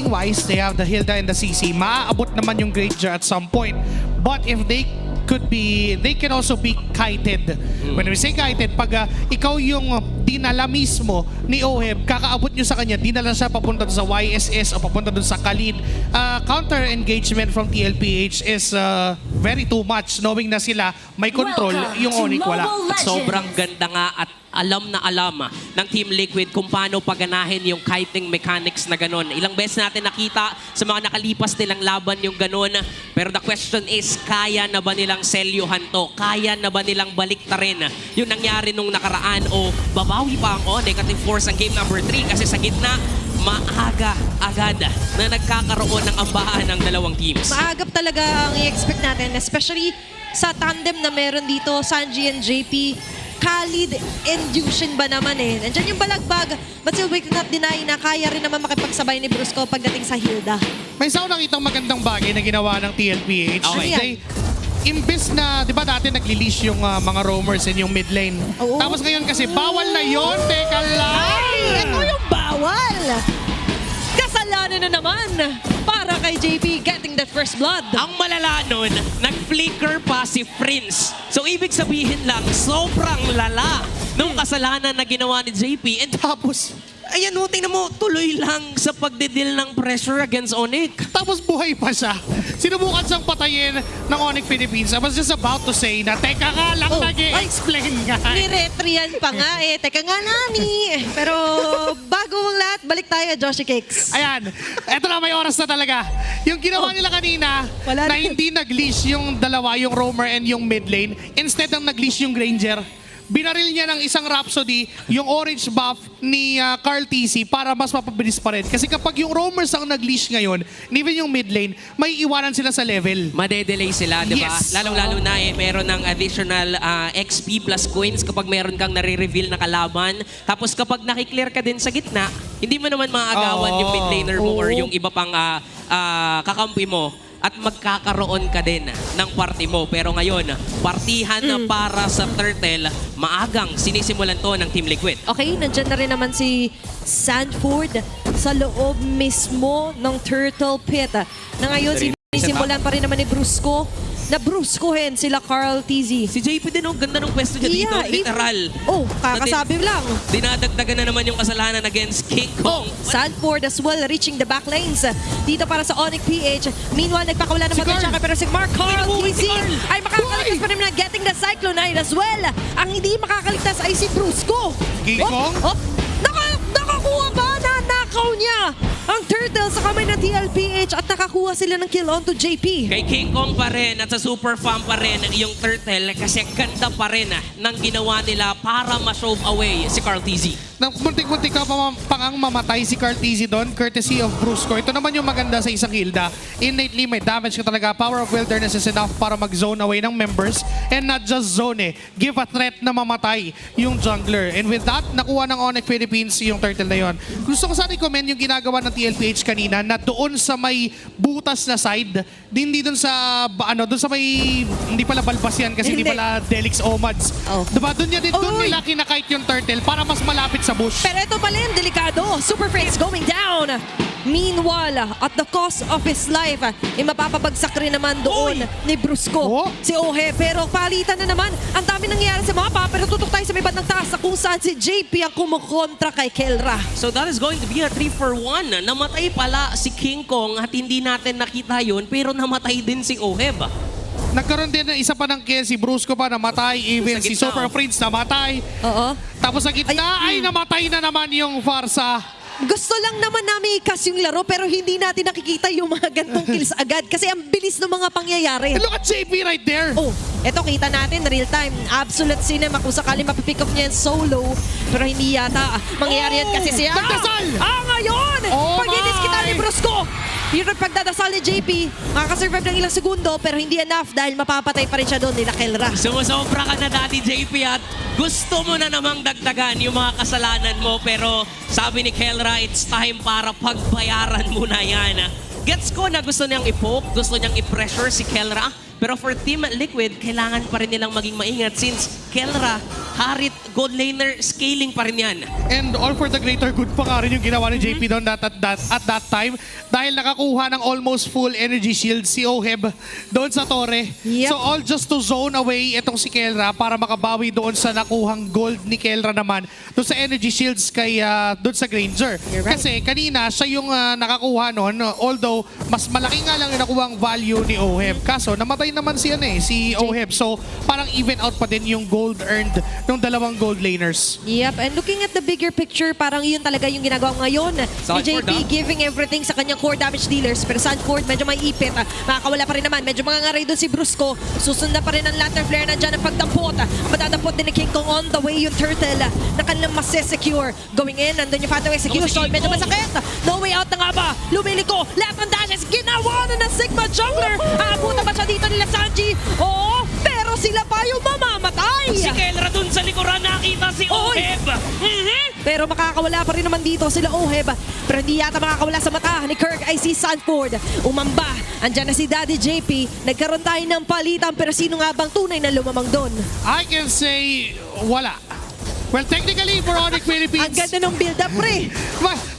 wise, they have the Hilda and the CC. Maaabot naman yung Granger at some point. But if they can also be kited. When we say kited, pag ikaw yung dinala mismo ni Oheb, kakaabot nyo sa kanya, dinala siya papunta sa YSS o papunta dun sa Khalid. Counter engagement from TLPH is very too much, knowing na sila may control, yung Onyx wala. Sobrang ganda nga at alam na alam ng Team Liquid kung paano paganahin yung kiting mechanics na ganun. Ilang beses natin nakita sa mga nakalipas nilang laban yung ganun. Pero the question is, kaya na ba nilang selyuhan to? Kaya na ba nilang baliktarin yung nangyari nung nakaraan? O babawi pa ang Onyx at force ang game number 3 kasi sa gitna, maaga agad na nagkakaroon ng ambahan ng dalawang teams. Maagap talaga ang i-expect natin, especially sa tandem na meron dito, Sanji and JP. Khalid and Yushin ba naman eh. Nandiyan yung balagbag, but still we cannot deny na kaya rin naman makipagsabay ni Brusco pagdating sa Hilda. May isa ko nakitang magandang bagay na ginawa ng TLPH. Okay. They, imbes na, di ba dati nagli-leash yung mga roamers in yung mid lane. Oo. Tapos ngayon kasi bawal na yon. Teka lang! Ay, ito yung bawal! Kasalanan na naman para kay JP getting that first blood. Ang malala nun, nag-flicker pa si Prince. So ibig sabihin lang, sobrang lala nung kasalanan na ginawa ni JP. And Tapos, ayan mo, tingnan mo, tuloy lang sa pagdidil ng pressure against Onyx. tapos buhay pa siya. Sinubukan siyang patayin ng Onyx Philippines. I was just about to say na, teka nga lang, Oh, nag-i-explain nga. Niretrian pa nga eh. Teka nga nami. Pero bago ang lahat, balik tayo, Joshi Cakes. Ayan, eto na, may oras na talaga. Yung ginawa nila kanina, Wala na na. hindi nag-leash yung dalawa, yung roamer and yung mid lane, instead ng nag-leash yung Granger, binaril niya ng isang Rhapsody yung orange buff ni Carl TC para mas mapabilis pa rin. Kasi kapag yung roamers ang nag-leash ngayon, and even yung mid lane, may iwanan sila sa level. Madedelay sila, di ba? Yes. Lalong-lalo na meron ng additional XP plus coins kapag meron kang nare-reveal na kalaban. Tapos kapag nakiklear ka din sa gitna, hindi mo naman maagawan yung mid laner mo or yung iba pang kakampi mo. At magkakaroon ka din ng party mo. Pero ngayon, partihan na para sa Turtle, maagang sinisimulan to ng Team Liquid. Okay, nandyan na rin naman si Sandford sa loob mismo ng Turtle Pit. Na ngayon, sinisimulan pa rin naman ni Brusco na bruscohin sila Carl TZ. Si JP din, ang ganda ng pwesto niya dito, literal. Oh, kakasabi lang. Dinadagdagan na naman yung kasalanan against King Kong. Sandford as well, reaching the back lanes. Dito para sa Onyx PH. Meanwhile, nagpakawala ng Si mga Carl. pero si Mark Carl TZ Si Carl. ay makakaligtas pa rin na getting the Cyclonite as well. Ang hindi makakaligtas ay si Brusco. King Kong? Nakakuha ba? Nanakaw niya ang Turtle sa kamay ng TLPH at nakakuha sila ng kill onto JP. Kay King Kong pa rin at sa Super Fan pa rin yung Turtle kasi ganda pa rin ng ginawa nila para ma-shove away si Carl TZ. Nang muntik-muntik ka pang mamatay si Carl TZ doon, courtesy of Brusco. Ito naman yung maganda sa isang Hilda. Innately, may damage ka talaga. Power of Wilderness is enough para mag-zone away ng members. And not just zone give a threat na mamatay yung jungler. And with that, nakuha ng Onyx Philippines yung Turtle na yon. Gusto ko sana i-comment yung ginagawa ng TLPH kanina na doon sa may butas na side, hindi doon sa, doon sa may, hindi pala balbas yan kasi hindi Hindi. pala Delix Omads. Oh. Diba? Doon Oy! nila kinakite yung Turtle para mas malapit sa bush. Pero ito pala yung delikado. Super Prince going down. Meanwhile, at the cost of his life, mapapabagsak rin naman doon ni Brusco, Oh. si Ohe. Pero palitan na naman, ang dami nangyayari sa mapa. Pero tutok tayo sa may bandang taas na kung saan si JP ang kumukontra kay Kelra. So that is going to be a 3-for-1. Namatay pala si King Kong at hindi natin nakita yun pero namatay din si Oheb. Nagkaroon din ng isa pa ng kill, si Brusco pa namatay, even Sa si gitna, Super Prince namatay. Oo. Tapos sa gitna ay namatay na naman yung Farsa. Gusto lang naman namin ikas yung laro pero hindi natin nakikita yung mga gantong kills agad kasi ang bilis ng mga pangyayari. And look at JP right there. Oh, eto kita natin real time. Absolute cinema kung sakali mapipick up niya yung solo pero hindi yata mangyayari yan kasi siya. Nagdasal! Ngayon! Oh Pag-inis kita my! ni Brusco! Yung pagdadasal ni JP, makakasurvive ng ilang segundo pero hindi enough dahil mapapatay pa rin siya doon nila Kelra. Sumusobra ka na dati, JP, at gusto mo na namang dagdagan yung mga kasalanan mo pero sabi ni Kelra, it's time para pagbayaran mo na yan. Gets ko na gusto niyang i-poke, gusto niyang i-pressure si Kelra, Pero for Team Liquid, kailangan pa rin nilang maging maingat since Kelra, Harit, gold laner, scaling pa rin yan. And all for the greater good pa nga rin yung ginawa ni JP doon at that time dahil nakakuha ng almost full energy shield si Oheb doon sa torre. Yep. So all just to zone away itong si Kelra para makabawi doon sa nakuhang gold ni Kelra naman doon sa energy shields kay doon sa Granger. You're right. Kasi kanina siya yung nakakuha noon, although mas malaki nga lang yung nakuhang value ni Oheb. Kaso namatay naman si Oheb. So parang even out pa din yung gold earned ng dalawang gold laners. Yep, and looking at the bigger picture, parang yun talaga yung ginagawa ngayon ni Sanford, JP, giving everything sa kanyang core damage dealers. Pero Sanford, medyo may ipit. Makakawala pa rin naman. Medyo mangangaray doon si Brusco. Susundan pa rin ang Lantern Flare. Nandyan ang pagdampot. Madadampot din ni King Kong on the way yung Turtle na kanilang masesecure. Going in, nandun yung Phantom Execution. Medyo masakit. No way out na nga ba? Lumiliko. Lahat ng dashes. Ginawa na ng Sigma Jungler. Aabutan ba siya dito nila Sanji? Oo, pero sila pa yung mamamatay. Si Kelra dun sa likuran, nakita si Oy! Oheb. Pero makakawala pa rin naman dito sila Oheb. Pero hindi yata makakawala sa mata ni Kirk ay si Sanford. Umamba. Andyan na si Daddy JP. Nagkaroon tayo ng palitan pero sino nga bang tunay na lumamang doon? I can say wala. Well, technically, for Onyx Philippines, Ang ganda ng build-up, pre.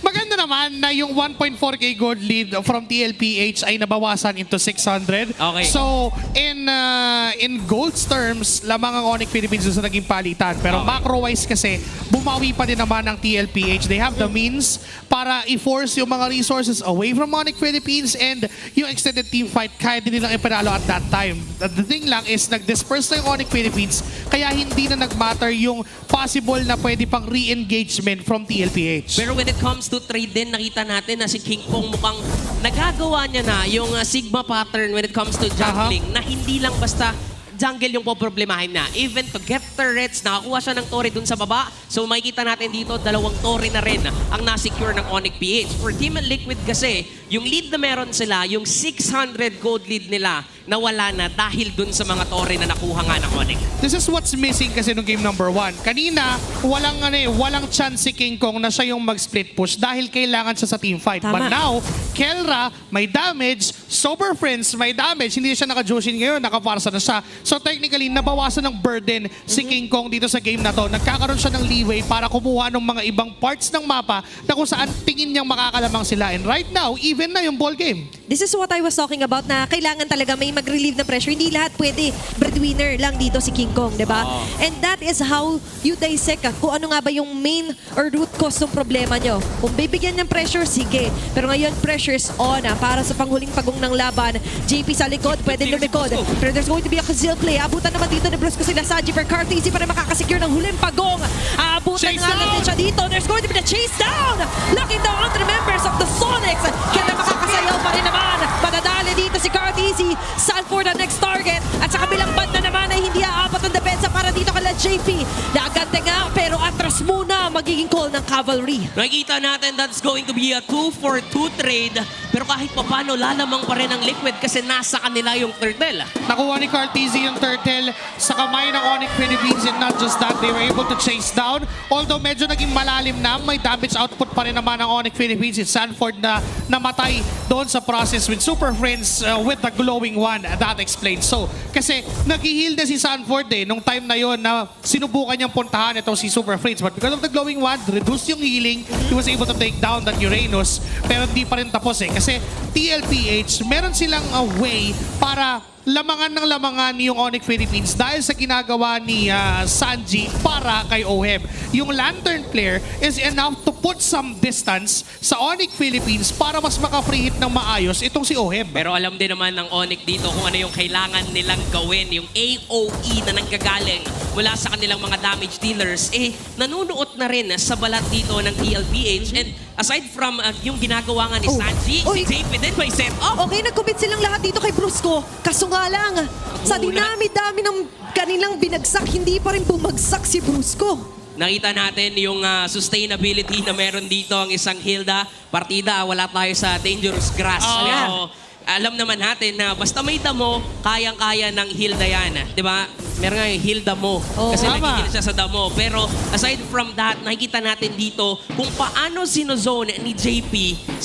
maganda naman na yung 1.4k gold lead from TLPH ay nabawasan into 600. Okay. So, in gold's terms, lamang ang Onyx Philippines sa naging palitan. Pero Okay. macro-wise kasi, bumawi pa din naman ang TLPH. They have the means para i-force yung mga resources away from Onyx Philippines and yung extended team fight, kaya din nilang ipanalo at that time. The thing lang is, nag-disperse na yung Onyx Philippines, kaya hindi na nag-matter yung possible na pwede pang re-engagement from TLPH. Pero when it comes to trade din, nakita natin na si King Kong mukhang nagagawa niya na yung Sigma pattern when it comes to jungling na hindi lang basta jungle yung poproblemahin na. Even to get turrets, nakakuha siya ng torre dun sa baba. So makikita natin dito, dalawang torre na rin ang nasecure ng Onyx PH. For Team Liquid kasi, yung lead na meron sila, yung 600 gold lead nila, nawala na dahil dun sa mga torre na nakuha nga ng Onyx. This is what's missing kasi nung game number 1. Kanina, walang chance si King Kong na siya yung mag-split push dahil kailangan siya sa team fight. Tama. But now, Kelra may damage, Sober Friends may damage, hindi siya naka-Joshin ngayon, nakaparsa na siya. So technically, nabawasan ng burden si King Kong dito sa game na to. Nagkakaroon siya ng leeway para kumuha ng mga ibang parts ng mapa na kung saan tingin niyang makakalamang sila. And right now, even na yung ball game. This is what I was talking about na kailangan talaga may mag-relieve ng pressure. Hindi lahat pwede breadwinner lang dito si King Kong, di ba? And that is how you dissect kung ano nga ba yung main or root cause ng problema nyo. Kung bibigyan ng pressure, sige. Pero ngayon, pressure is on para sa panghuling pagong ng laban. JP sa likod, pwede lumikod. Pero there's going to be a concealed play. Abutan naman dito ni Brusco sila Sanji per Cartesi para makakasecure ng huling pagong. Abutan Chase nga down! natin siya dito. There's going to be the chase down. Locking down the members of the Sonics. Kaya makakasayaw pa rin naman. Madadali dito si Cartesi. Sanford ang next target. At sa kabilang banda naman ay hindi aapat ang depensa para dito kala JP. Nagante nga pero atras muna magiging call ng Cavalry. Nakikita natin that's going to be a 2-for-2 trade. Pero kahit pa paano, lalamang pa rin ang Liquid kasi nasa kanila yung Turtle. Nakuha ni Cartesi yung turtle sa kamay ng Onyx Philippines, and not just that, they were able to chase down. Although medyo naging malalim na, may damage output pa rin naman ng Onyx Philippines. It's Sanford na namatay doon sa process with Super Friends with the glowing one. That explains. So, kasi nag-heal na si Sanford nung time na yon na sinubukan niyang puntahan ito si Super Friends. But because of the glowing one, reduced yung healing, he was able to take down that Uranus. Pero hindi pa rin tapos kasi TLPH, meron silang way para lamangan ng lamangan yung Onyx Philippines dahil sa ginagawa ni Sanji para kay Oheb. Yung Lantern Flare is enough to put some distance sa Onyx Philippines para mas maka-free hit ng maayos itong si Oheb. Pero alam din naman ng Onyx dito kung ano yung kailangan nilang gawin. Yung AOE na nanggagaling mula sa kanilang mga damage dealers, nanunuot na rin sa balat dito ng TLPH. And aside from yung ginagawa nga ni Sanji, si JP din may set up. Okay, nag-commit silang lahat dito kay Brusco. Kaso nga lang, sa dinami-dami ng kanilang binagsak, hindi pa rin bumagsak si Brusco. Nakita natin yung sustainability na meron dito ang isang Hilda. Partida, wala tayo sa dangerous grass. Pero alam naman natin na basta may damo, kayang-kaya ng Hilda yan. Di ba? Meron nga yung Hilda mo. Kasi tama. nag-heal siya sa damo. Pero aside from that, nakikita natin dito kung paano sinozone ni JP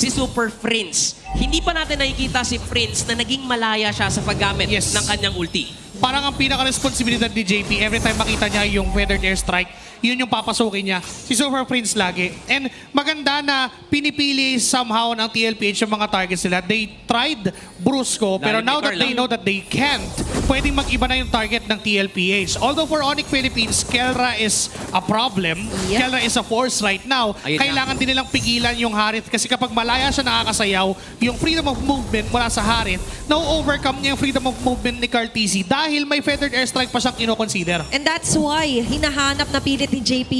si Super Friends. hindi pa natin nakikita si Prince na naging malaya siya sa paggamit Yes. ng kanyang ulti. Parang ang pinaka-responsibilidad ni JP, every time makita niya yung feathered airstrike, yun yung papasukin niya. Si Super Prince lagi. And maganda na pinipili somehow ng TLPH yung mga targets nila. They tried Brusco, pero Lalo ni now that Carla. they know that they can't, pwedeng mag-iba na yung target ng TLPH. Although for Onyx Philippines, Kelra is a problem. Yep. Kelra is a force right now. Ayun na. Kailangan din nilang pigilan yung Harith kasi kapag malaya siya nakakasayaw, yung freedom of movement mula sa Harith, na-overcome niya yung freedom of movement ni Cartesi dahil may feathered airstrike pa siyang kinoconsider. And that's why hinahanap na pilit ni JP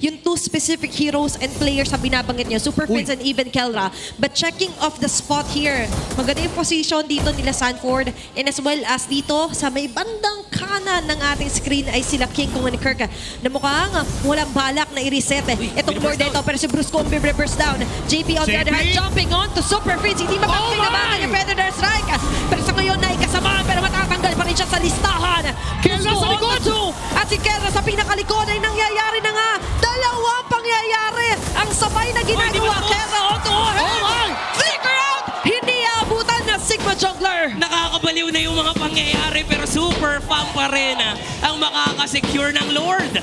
yung two specific heroes and players na binabanggit niya, Super Prince and even Kelra. But checking off the spot here, maganda yung position dito nila Sanford and as well as dito sa may bandang kanan ng ating screen ay sila King Kong and Kirk na mukhang walang balak na i-reset. Itong Lord ito pero si Brusco reverse down. JP on the other hand jumping on to Super Prince. Hindi mapapinabangan yung Predator Strike. Pero sa ngayon na ikasamaan pero matatanggal pa rin siya sa listahan. Kelra Brusco sa on likod! the two. At si Kelra sa pinakalikod ay nangyayari na nga. Dalawang pangyayari ang sabay na di ginagawa. ba? Kelra on to Oh my! Flicker out! Hindi abutan ng Sigma Jungler. Nakakabaliw na yung mga pangyayari pero super fan pa rin ang makakasecure ng Lord.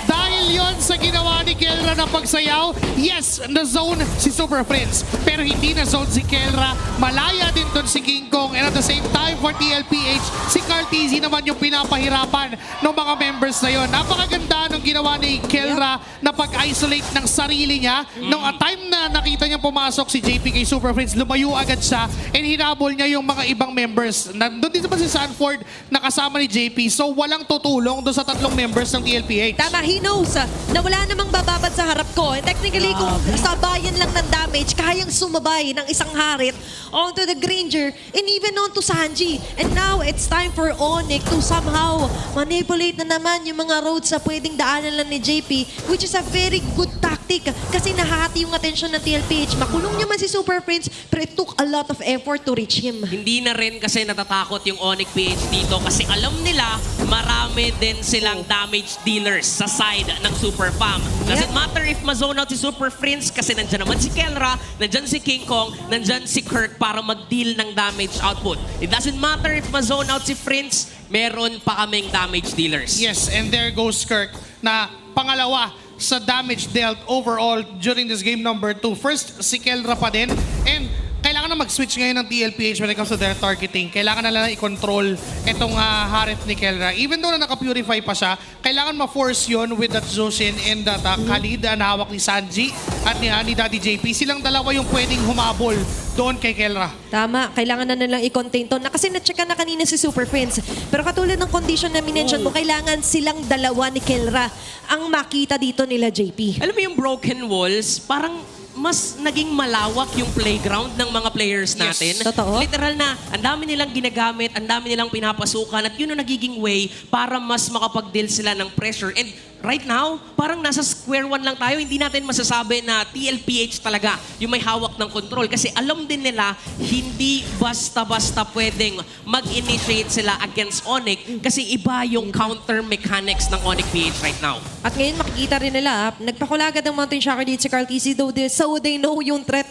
Dahil yon sa ginawa ni Kelra na pagsayaw, yes, na-zone si Super Prince. Pero hindi na-zone si Kelra. Malaya din doon si King Kong. And at the same time for TLPH, si Cartesi naman yung pinapahirapan ng mga members na yon. Napakaganda nung ginawa ni Kelra na pag-isolate ng sarili niya. Nung a time na nakita niya pumasok si JP kay Super Prince, lumayo agad siya and hinabol niya yung mga ibang members. Nandun din naman si Sanford na kasama ni JP. So walang tutulong doon sa tatlong members ng TLPH. Tama, he knows na wala namang bababad sa harap ko. And technically, kung sabayan lang ng damage, kayang sumabay ng isang Harith onto the Granger and even onto Sanji. And now, it's time for Onyx to somehow manipulate na naman yung mga roads na pwedeng daanan lang ni JP, which is a very good tactic kasi nahati yung attention ng TLPH. Makulong niya man si Super Prince, pero it took a lot of effort to reach him. Hindi na rin kasi natatakot yung Onyx PH dito kasi alam nila marami din silang damage dealers sa side ng Super Fam. Doesn't matter if ma-zone out si Super Prince kasi nandyan naman si Kelra, nandyan si King Kong, nandyan si Kirk para mag-deal ng damage output. It doesn't matter if ma-zone out si Prince, meron pa kaming damage dealers. Yes, and there goes Kirk na pangalawa sa damage dealt overall during this game number 2. First, si Kelra pa din. And kailangan na mag-switch ngayon ng TLPH when it comes to their targeting. Kailangan na lang i-control itong Harith ni Kelra. Even though na naka-purify pa siya, kailangan ma-force yun with that Zoshin and that Khalid na hawak ni Sanji at ni Daddy JP. Silang dalawa yung pwedeng humabol doon kay Kelra. Tama, kailangan na nilang i-contain to. Na kasi na-checkan na kanina si Super Prince. Pero katulad ng condition na minention mo, kailangan silang dalawa ni Kelra ang makita dito nila JP. Alam mo yung broken walls, parang mas naging malawak yung playground ng mga players natin. Totoo. Literal na, ang dami nilang ginagamit, ang dami nilang pinapasukan, at yun ang nagiging way para mas makapag-deal sila ng pressure. And right now, parang nasa square one lang tayo. Hindi natin masasabi na TLPH talaga yung may hawak ng control. Kasi alam din nila, hindi basta-basta pwedeng mag-initiate sila against Onyx kasi iba yung counter mechanics ng Onyx PH right now. At ngayon makikita rin nila, nagpakulagad ng Mountain Shocker dito si Cartesi, so they know yung threat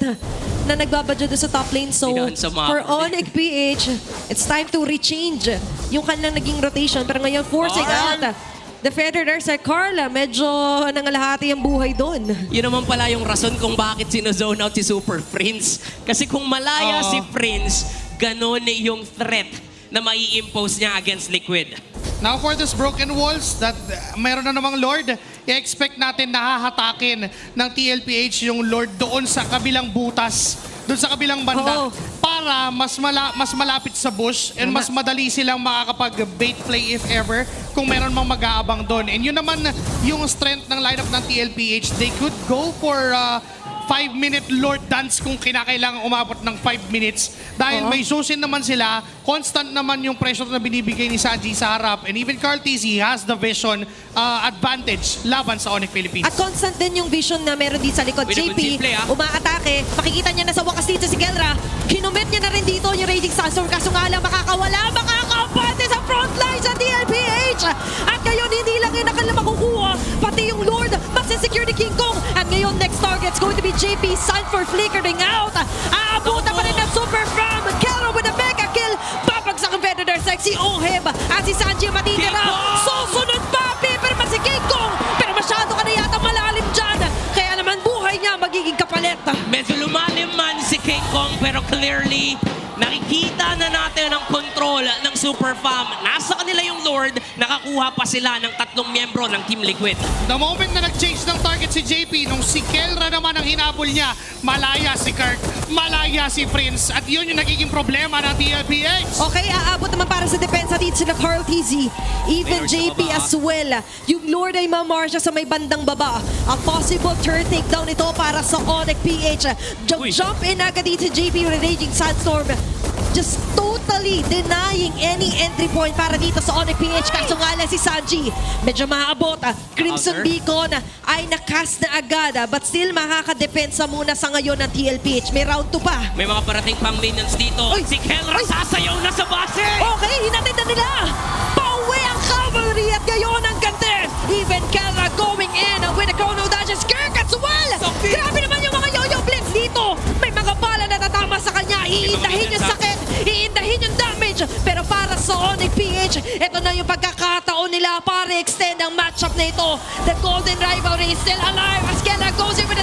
na nagbabadyo doon sa top lane. So, Dinaan sa map. for Onyx PH, it's time to rechange yung kanilang naging rotation. Pero ngayon, forcing out the feathered airstrike. Carla, medyo nangalahati ang buhay doon. Yun naman pala yung rason kung bakit sinozone out si Super Prince. Kasi kung malaya si Prince, ganun yung threat na mai-impose niya against Liquid. Now for this broken walls that mayroon na namang Lord, i-expect natin na hahatakin ng TLPH yung Lord doon sa kabilang butas, doon sa kabilang banda, para mas malapit sa bush and mas madali silang makakapag-bait play if ever kung meron mang mag-aabang doon. And yun naman yung strength ng lineup ng TLPH. They could go for 5-minute Lord Dance kung kinakailangan umabot ng 5 minutes. Dahil may Zoshin naman sila, constant naman yung pressure na binibigay ni Sanji sa harap. And even Cartesi has the vision advantage laban sa Onyx Philippines. At constant din yung vision na meron dito sa likod. With a good JP, team play, umaatake. Makikita niya na sa wakas dito si Kelra. Kinumit niya na rin dito yung Raging Sandstorm. Kaso nga lang makakampante sa frontline sa DLPH. At ngayon, hindi lang yung nakala makukuha. Pati yung Lord, masisecure ni King Kong. At ngayon, next target's going to be JP Sanford flickering out. Aabutan pa rin ng Super Heb at si Sanji ang matitira. King Kong! Susunod pa, Piper pa si King Kong. Pero masyado ka na yata malalim dyan. Kaya naman buhay niya magiging kapalit. Medyo lumalim man si King Kong pero clearly nakikita na natin ang control ng Super Fam. Nasa kanila yung Lord, nakakuha pa sila ng 3 miyembro ng Team Liquid. The moment na nag-change ng target si JP, nung si Kelra naman ang hinabol niya, malaya si Kirk, malaya si Prince, at yun yung nagiging problema ng TLPX. Okay, aabot naman para sa depensa dito sila Carl TZ. Even Mayor sa JP baba. as well. Yung Lord ay mamarsya sa may bandang baba. Ang possible turn takedown ito para sa Onyx PH. Uy. Jump in agad dito si JP with a Raging Sandstorm. Just totally denying any entry point para dito sa Onyx PH. Kaso nga lang si Sanji, medyo maaabot. Crimson Outer. Beacon ay nakas na agad. But still makakadepensa muna sa ngayon ng TLPH. May round 2 pa. May mga parating pang minions dito. Uy! Si Kelra Uy! sasayaw na sa base! Okay, hinatid na nila. Pauwi ang cavalry at ngayon ang gante. Even Kelra going in with a chrono dashes. Kirk as well. Sakit. Grabe naman yung mga yo-yo blitz dito. May mga bala na tatama sa kanya. Iindahin yung sakit. Iindahin yung damage. Pero para sa Onyx PH, ito na yung pagkakataon nila para extend ang matchup na ito. The Golden Rivalry is still alive as Kelra goes in with